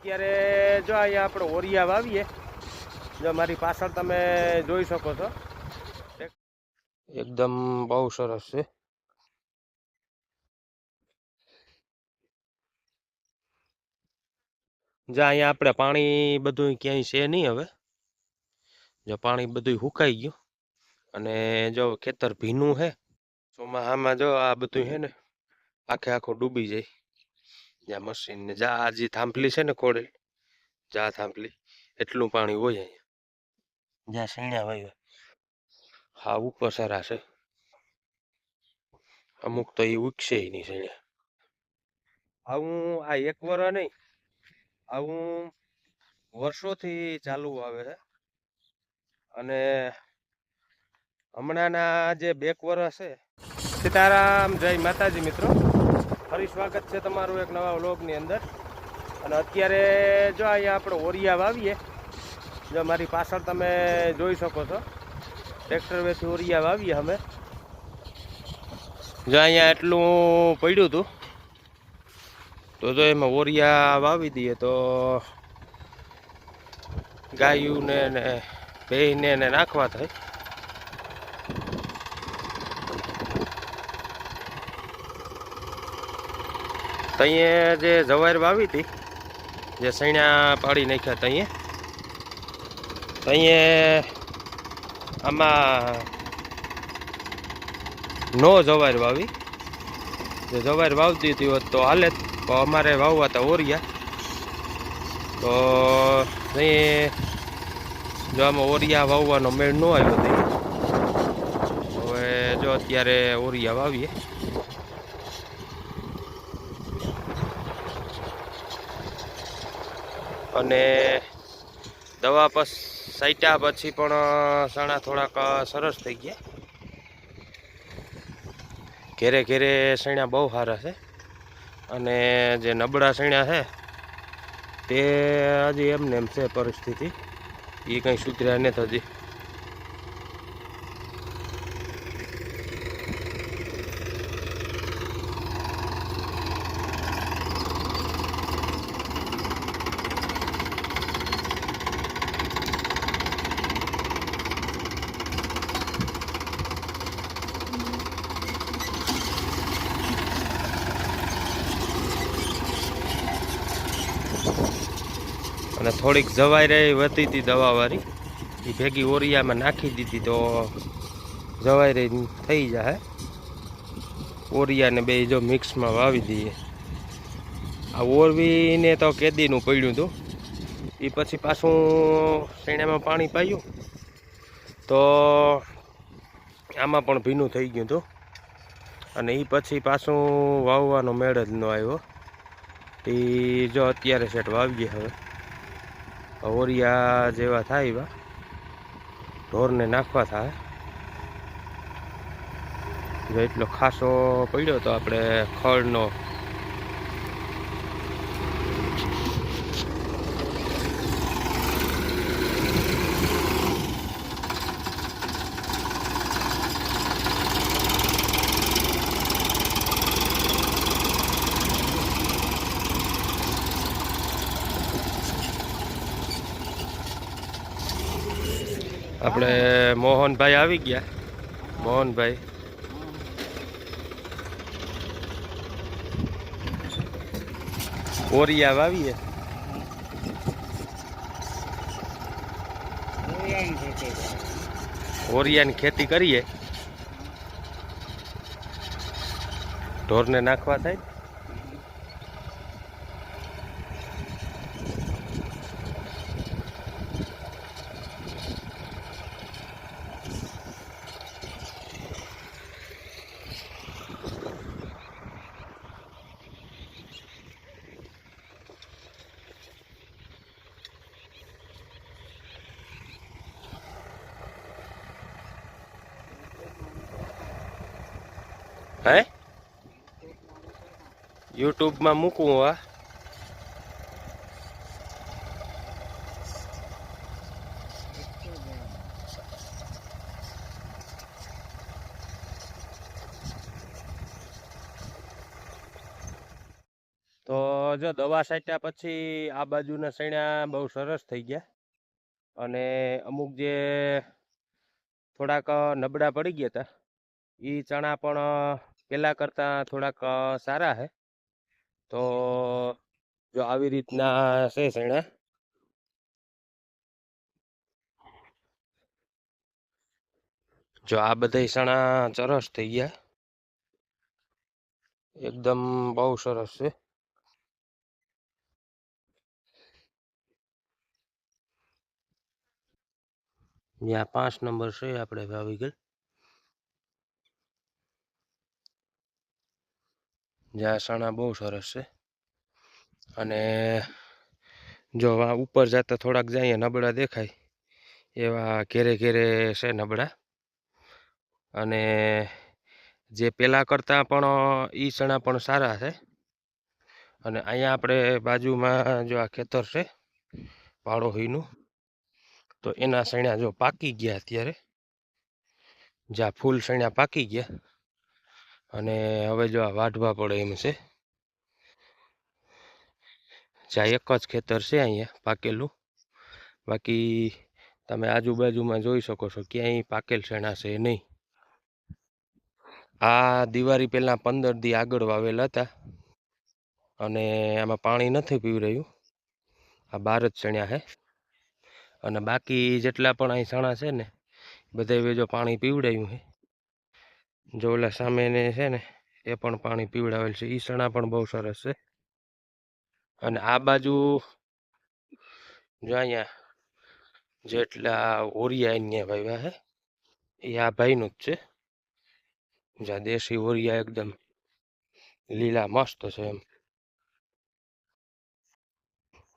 અત્યારે જો અહીંયા આપણે ઓરિયા વાવીએ, જો મારી પાછળ તમે જોઈ શકો છો, એકદમ બહુ સરસ છે. જો અહીંયા આપણે પાણી બધું ક્યાંય છે નહીં હવે, જો પાણી બધું સુકાઈ ગયું અને જો ખેતર ભીનું છે. ચોમાસામાં જો આ બધું છે ને આખે આખું ડૂબી જાય. જ્યાં મશીન ને જા જે થાંભલી છે ને ખોડેલ, જા થાંભલી એટલું પાણી હોય અહીંયા. જ્યાં સૈણા વાય હા ઉપર સારા છે, અમુક તો એ ઉગશે નહીં સૈણા. આવું આ એક વર્ષ નહીં, આવું વર્ષોથી ચાલુ આવે છે. અને હમણાંના જે 2 વર્ષ છે. સીતારામ, જય માતાજી મિત્રો, ફરી સ્વાગત છે તમારું એક નવા વ્લોગની અંદર. અને અત્યારે જો અહીંયા આપણે ઓરિયા વાવીએ, જો મારી પાછળ તમે જોઈ શકો છો, ટ્રેક્ટર વેથી ઓરિયા વાવીએ અમે. જો અહીંયા એટલું પડ્યું હતું, તો જો એમાં ઓરિયા વાવી દઈએ તો ગાયુંને ને ભેંને ને નાખવા થાય. તઈએ જે જવાર વાવી હતી, જે સૈણા પાડી નાખ્યા તઈએ આમાં નો જવાર વાવી. જો જવાર વાવતી હતી હોત તો હાલે, તો અમારે વાવવા હતા ઓરિયા. તો જો આમાં ઓરિયા વાવવાનો મેળ ન આવ્યો તો હવે જો અત્યારે ઓરિયા વાવીએ. અને દવા છાંટ્યા પછી પણ ચણા થોડાક સરસ થઈ ગયા. ઘેરે ઘેરે સૈણા બહુ સારા છે. અને જે નબળા સૈણા છે તે હજી એમને એમ છે પરિસ્થિતિ, એ કંઈ સુધર્યા નથી હજી. અને થોડીક જવાઈ વધી હતી દવાવાળી, એ ભેગી ઓરિયામાં નાખી દીધી તો જવાઈ થઈ જાય. ઓરિયાને બે જો મિક્સમાં વાવી દઈએ. આ ઓરવીને તો કેદીનું પડ્યું હતું, એ પછી પાછું સૈણામાં પાણી પાયું તો આમાં પણ ભીનું થઈ ગયું હતું. અને એ પછી પાછું વાવવાનો મેળ જ ન આવ્યો. એ જો અત્યારે સેટ વાવીએ. હવે ઓરિયા જેવા થાય એવા ઢોરને નાખવા થાય. જો એટલો ખાસો પડ્યો તો આપણે ખળનો આપણે મોહનભાઈ આવી ગયા. મોહનભાઈ ઓરિયા વાવીએ. ઓરિયાની ખેતી કરીએ, ઢોરને નાખવા થાય. હે યુટ્યુબમાં મૂકવું આ તો જો દવા છાંટ્યા પછી આ બાજુના સણ્યા બહુ સરસ થઈ ગયા, અને અમુક જે થોડાક નબળા પડી ગયા હતા એ ચણા પણ પેલા કરતા થોડાક સારા છે. તો જો આવી રીતના છે સણ્યા. જો આ બધા ચણા સરસ થઈ ગયા, એકદમ બહુ સરસ છે. જ્યાં 5 નંબર છે આપણે વાવી ગયેલ, જ્યાં ચણા બહુ સરસ છે. અને જો ઉપર જતા થોડાક જાય નબળા દેખાય એવા ઘેરે ઘેરે છે નબળા, અને જે પેલા કરતા પણ ઈ ચણા પણ સારા છે. અને અહીંયા આપણે બાજુમાં જો આ ખેતર છે પાડોહીનું, તો એના સણ્યા જો પાકી ગયા અત્યારે, જ્યાં ફૂલ સણ્યા પાકી ગયા, અને હવે જો આ વાઢવા પડે એમ છે. જ્યાં એક જ ખેતર છે અહીંયા પાકેલું, બાકી તમે આજુબાજુમાં જોઈ શકો છો ક્યાંય પાકેલ શેણા છે નહીં. આ દિવાળી પહેલાં 15 દી આગળ વાવેલા હતા, અને આમાં પાણી નથી પીવરાયું, આ 12 જ ચણ્યા છે. અને બાકી જેટલા પણ અહીં ચણા છે ને બધા જો પાણી પીવડાયું છે. જો ઓલા સામેને છે ને એ પણ પાણી પીવડાવેલ છે, એ ચણા પણ બહુ સરસ છે. અને આ બાજુ જો અહીંયા જેટલા ઓરિયા અહીંયા વાવ્યા છે એ આ ભાઈનું જ છે. જ્યાં દેશી ઓરિયા એકદમ લીલા મસ્ત છે એમ.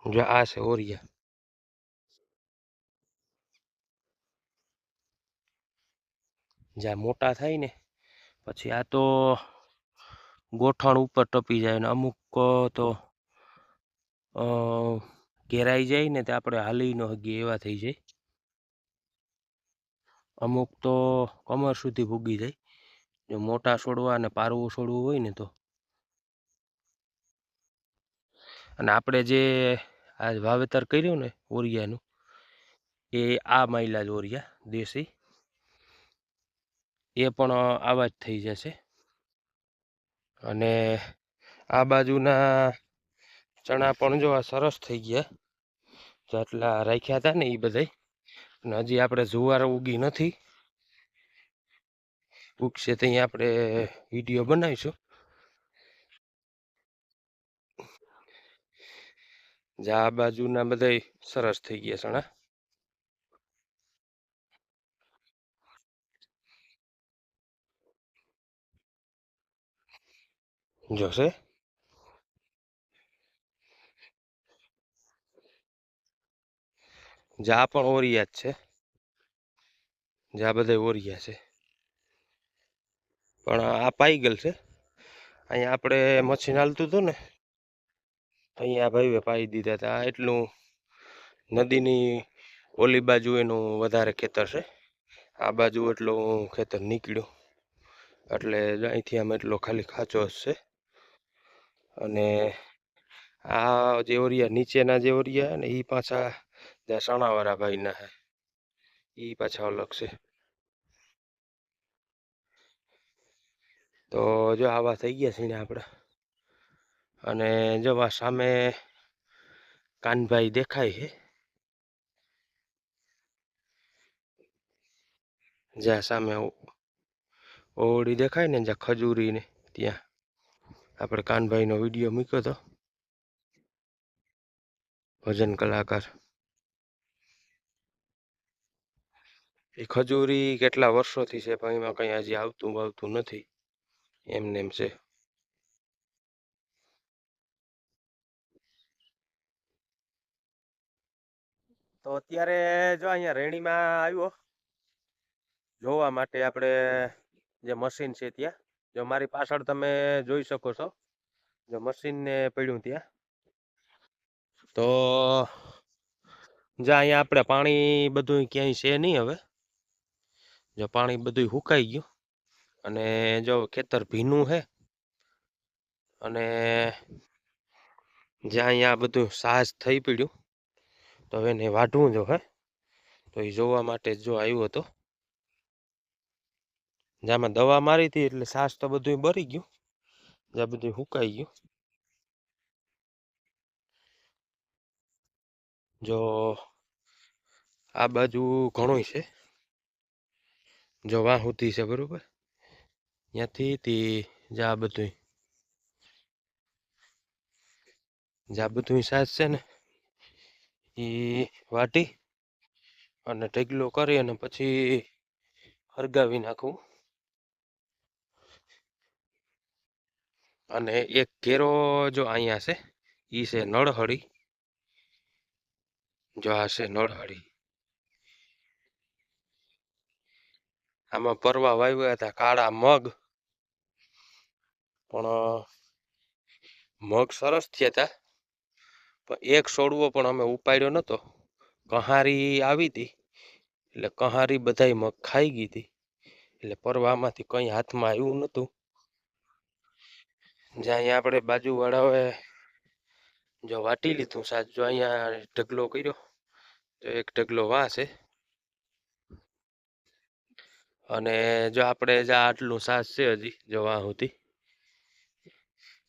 જો આ છે ઓરિયા, જ્યાં મોટા થાય ને પછી આ તો ગોઠણ ઉપર ટપી જાય, ને અમુક તો ઘેરાઈ જાય ને તે આપણે હાલી ન હગીએ એવા થઈ જાય. અમુક તો કમર સુધી ભૂગી જાય, જો મોટા છોડવા અને પારવું છોડવું હોય ને તો. અને આપણે જે આ વાવેતર કર્યું ને ઓરિયાનું, એ આ માયલા જ ઓરિયા દેશી, એ પણ આવા જ થઈ જશે. અને આ બાજુના ચણા પણ જો આ સરસ થઈ ગયા, જેટલા રાખ્યા હતા ને એ બધાય. અને હજી આપણે જુવાર ઉગી નથી, ઉગશે ત્યાં આપણે વિડીયો બનાવીશું. જ્યાં આ બાજુના બધાય સરસ થઈ ગયા ચણા. જોશે જ્યાં પણ ઓરિયા જ છે, જ્યાં બધા ઓરિયા છે. પણ આ પાઈ ગયેલ છે. અહીંયા આપણે મશીન હાલતું હતું ને, અહીંયા ભાઈએ પાઈ દીધા હતા. એટલું નદીની ઓલી બાજુ એનું વધારે ખેતર છે, આ બાજુ એટલું ખેતર નીકળ્યું, એટલે અહીંથી આમ એટલો ખાલી ખાચો જ છે. અને આ જે ઓરિયા નીચેના જે ઓરિયા ને એ પાછા ત્યાં સણાવાળા ભાઈના છે, એ પાછા અલગ છે. તો જો આવા થઈ ગયા છે ને આપણે. અને જો આ સામે કાનભાઈ દેખાય છે, જ્યાં સામે ઓવડી દેખાય ને જ્યાં ખજૂરી ને ત્યાં આપણે કાનભાઈનો વિડીયો મૂક્યો હતો, ભજન કલાકાર. એ ખજૂરી કેટલા વર્ષોથી છે પણ એમાં કંઈ હજી આવતું નથી, એમને એમ છે. તો અત્યારે જો અહીંયા રેણીમાં આવ્યો જોવા માટે, આપણે જે મશીન છે ત્યાં જો મારી પાછળ તમે જોઈ શકો છો, જો મશીનને પડ્યું ત્યાં. તો જ્યાં અહીંયા આપણે પાણી બધું ક્યાંય છે નહીં હવે, જો પાણી બધું સુકાઈ ગયું, અને જો ખેતર ભીનું છે, અને જ્યાં અહીંયા બધું સાજ થઈ પડ્યું તો હવે એને વાઢવું જો હે, તો એ જોવા માટે જો આવ્યો હતો. જ્યાંમાં દવા મારી હતી એટલે સાસ તો બધું બરી ગયું, જ્યાં બધું સુકાઈ ગયું. જો આ બાજુ ઘણું છે, જો વાહ સુધી છે બરોબર, ત્યાંથી જ્યાં બધું સાજ છે ને એ વાટી અને ઢગલો કરી અને પછી હરગાવી નાખવું. અને એક કેરો જો અહીંયા છે, એ છે નળહળી. જો આ છે નળહળી, આમાં પરવા વાવ્યા હતા કાળા મગ, પણ મગ સરસ થયા હતા. પણ એક છોડવો પણ અમે ઉપાડ્યો નતો, કહારી આવી હતી એટલે કહારી બધાય મગ ખાઈ ગઈ હતી, એટલે પરવામાંથી કંઈ હાથમાં આવ્યું નતું. જ્યાં અહીંયા આપણે બાજુવાળાઓએ જો વાટી લીધું સાજ, જો અહીંયા ઢગલો કર્યો તો એક ઢગલો વાં છે. અને જો આપણે જ્યાં આટલું સાજ છે હજી જો વાં સુધી,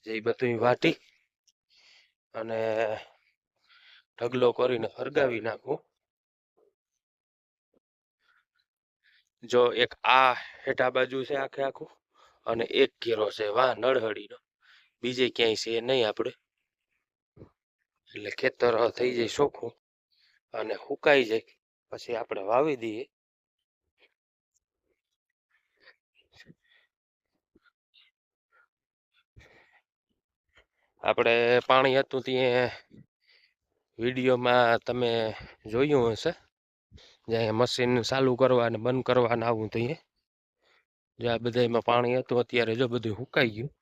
જે બધું વાટી અને ઢગલો કરીને હરગાવી નાખવું. જો એક આ હેઠા બાજુ છે આખે આખું, અને એક ઘેરો છે વાહ નળહળીનો, બીજે ક્યાંય છે નહીં આપણે. એટલે ખેતર થઈ જાય ચોખ્ખું અને સુકાઈ જાય પછી આપણે વાવી દઈએ. આપણે પાણી હતું ત્યાં વિડીયોમાં તમે જોયું હશે, જ્યાં મશીન ચાલુ કરવા અને બંધ કરવાના આવું ત્યાં, જો આ બધામાં પાણી હતું અત્યારે જો બધું સુકાઈ ગયું.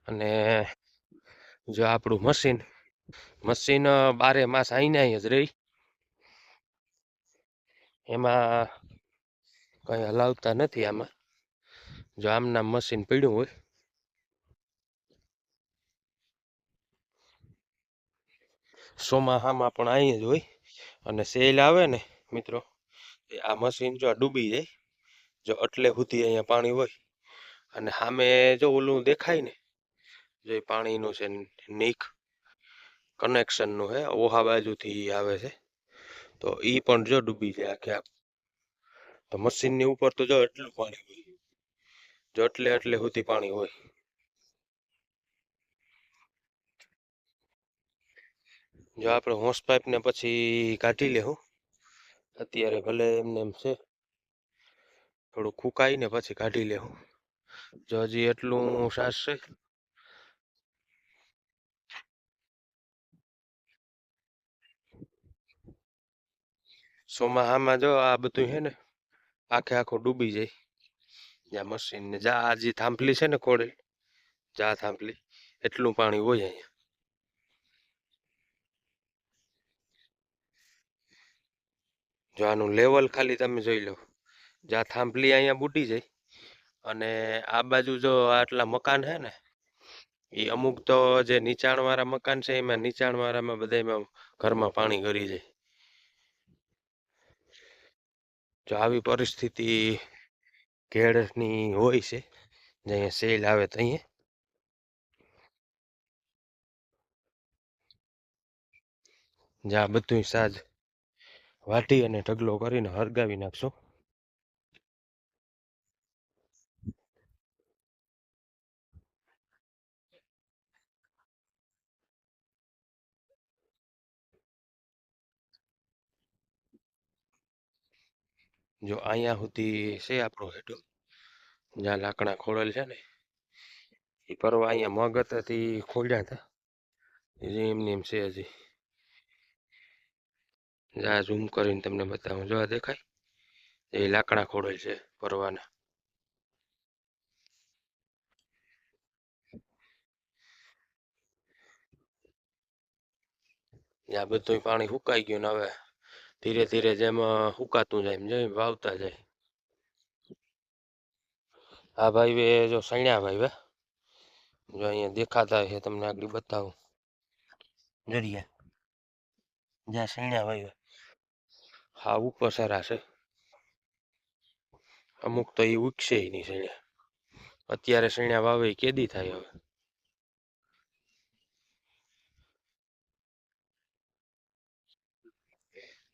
અને જો આપણું મશીન 12 માસ આઈને જ રહી, એમાં કંઈ હલાવતા નથી. આમાં જો આમના મશીન પડ્યું હોય, ચોમાસામાં પણ અહીં જ હોય, અને સેલ આવે ને મિત્રો, આ મશીન જો ડૂબી જાય, જો એટલે સુધી અહીંયા પાણી હોય. અને સામે જો ઓલું દેખાય ને, જે પાણીનું છે નીક કનેક્શનનું છે, ઓહા બાજુથી આવે છે, તો એ પણ જો ડૂબી જાય આખે આખું. તો મશીનની ઉપર તો જો એટલું પાણી હોય, જો એટલે સુધી પાણી હોય. જો આપણે હોસ પાઇપને પછી કાઢી લેવું, અત્યારે ભલે એમને એમ છે, થોડું ફૂંકાઈને પછી કાઢી લેવું. જો હજી એટલું સાસ છે. ચોમાસામાં જો આ બધું છે ને આખે આખું ડૂબી જાય. જ્યાં મશીન ને જ્યાં આ જે થાંભલી છે ને ખોડે, જ્યાં થાંભલી એટલું પાણી હોય અહીંયા. જો આનું લેવલ ખાલી તમે જોઈ લો, જ્યાં થાંભલી અહીંયા બુટી જાય, અને આ બાજુ જો આટલા મકાન છે ને, એ અમુક તો જે નીચાણવાળા મકાન છે એમાં નીચાણવાળામાં બધામાં ઘરમાં પાણી ગળી જાય. જો આવી પરિસ્થિતિ ઘેડની હોય છે, જ્યાં સેલ આવે ત્યાં. જ્યાં બધું સાજ વાટી અને ઢગલો કરીને હરગાવી નાખશું. જો અહીંયા સુધી છે આપણો હેઠો, જ્યાં લાકડા ખોળેલ છે ને, એ પરવા અહીંયા મગ હતા તે ખોલ્યા હતા, એમને એમ છે હજી. આ ઝૂમ કરીને તમને બતાવું, જો આ દેખાય એ લાકડા ખોળેલ છે પરવાના. ત્યાં બધું પાણી સુકાઈ ગયું ને હવે ધીરે ધીરે જેમ સુકાતું જાય એમ જેમ વાવતા જાય. આ ભાઈ જો સણ્યા ભાઈ જો અહીંયા દેખાતા છે તમને આગળ બતાવું. જરિયા જ્યાં શેણા વાવ્યા હા ઉપર સારા છે. અમુક તો એ ઉગશે નહીં શેણા. અત્યારે શેણા વાવે કેદી થાય હવે.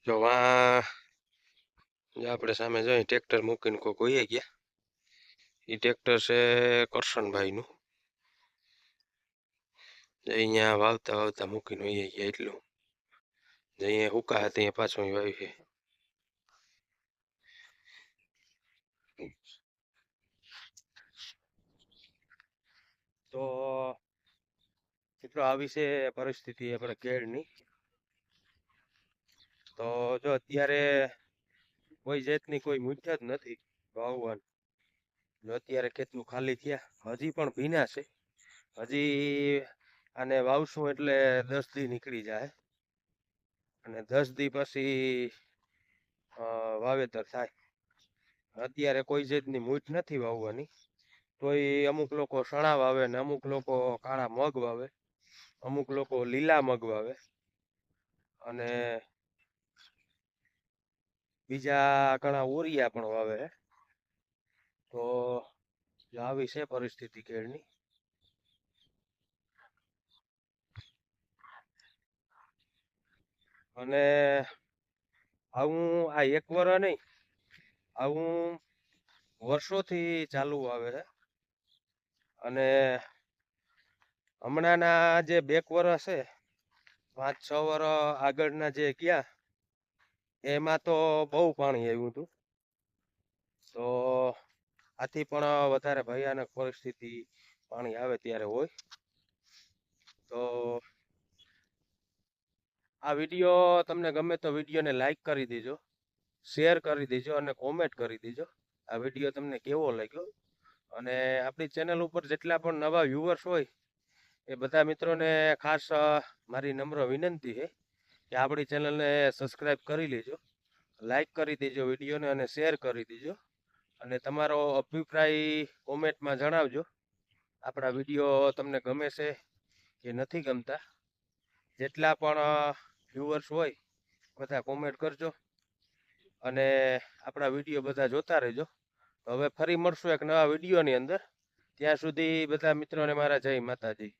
જો આપણે સામે જોઈએ ટ્રેક્ટર મૂકીને કોક હોઈએ ગયા. એ ટ્રેક્ટર છે કરશનભાઈનું. અહીંયા વાવતા વાવતા મૂકીને હોઈએ ગયા એટલું. અહીંયા હુકા હતા અહીંયા પાછું વાવી છે. તો મિત્રો આવી છે પરિસ્થિતિ આપણે કેળની. તો જો અત્યારે કોઈ જાતની કોઈ મુઠ્ઠ જ નથી વાવવાનું. જો અત્યારે ખેતનું ખાલી થયા હજી પણ ભીના છે. હજી આને વાવશું એટલે 10 દી નીકળી જાય અને 10 દી પછી વાવેતર થાય. અત્યારે કોઈ જાતની મૂઠ નથી વાવવાની. તોય અમુક લોકો ચણા વાવે ને અમુક લોકો કાળા મગ વાવે, અમુક લોકો લીલા મગ વાવે અને બીજા ઘણા ઓરિયા પણ વાવે. તો આવી છે પરિસ્થિતિ કેળની. અને આવું આ એક વર્ષ નહીં, આવું વર્ષોથી ચાલુ આવે છે. અને હમણાંના જે 2 વર્ષ છે, 5-6 વર્ષ આગળના જે ગયા એમાં તો બહુ પાણી આવ્યું હતું. તો આથી પણ વધારે ભયાનક પરિસ્થિતિ પાણી આવે ત્યારે હોય. તો આ વિડીયો તમને ગમે તો વિડીયોને લાઈક કરી દેજો, શેર કરી દેજો અને કોમેન્ટ કરી દેજો આ વિડીયો તમને કેવો લાગ્યો. અને આપણી ચેનલ ઉપર જેટલા પણ નવા વ્યુઅર્સ હોય એ બધા મિત્રોને ખાસ મારી નમ્ર વિનંતી છે કે આપણી ચેનલને સબસ્ક્રાઈબ કરી લેજો, લાઈક કરી દેજો વિડીયોને અને શેર કરી દેજો. અને તમારો અભિપ્રાય કોમેન્ટમાં જણાવજો. આપણા વિડીયો તમને ગમે છે કે નથી ગમતા. જેટલા પણ વ્યુઅર્સ હોય બધા કોમેન્ટ કરજો અને આપણા વિડીયો બધા જોતા રહેજો. હવે ફરી મળશું એક નવા વિડીયોની અંદર. ત્યાં સુધી બધા મિત્રોને મારા જય માતાજી.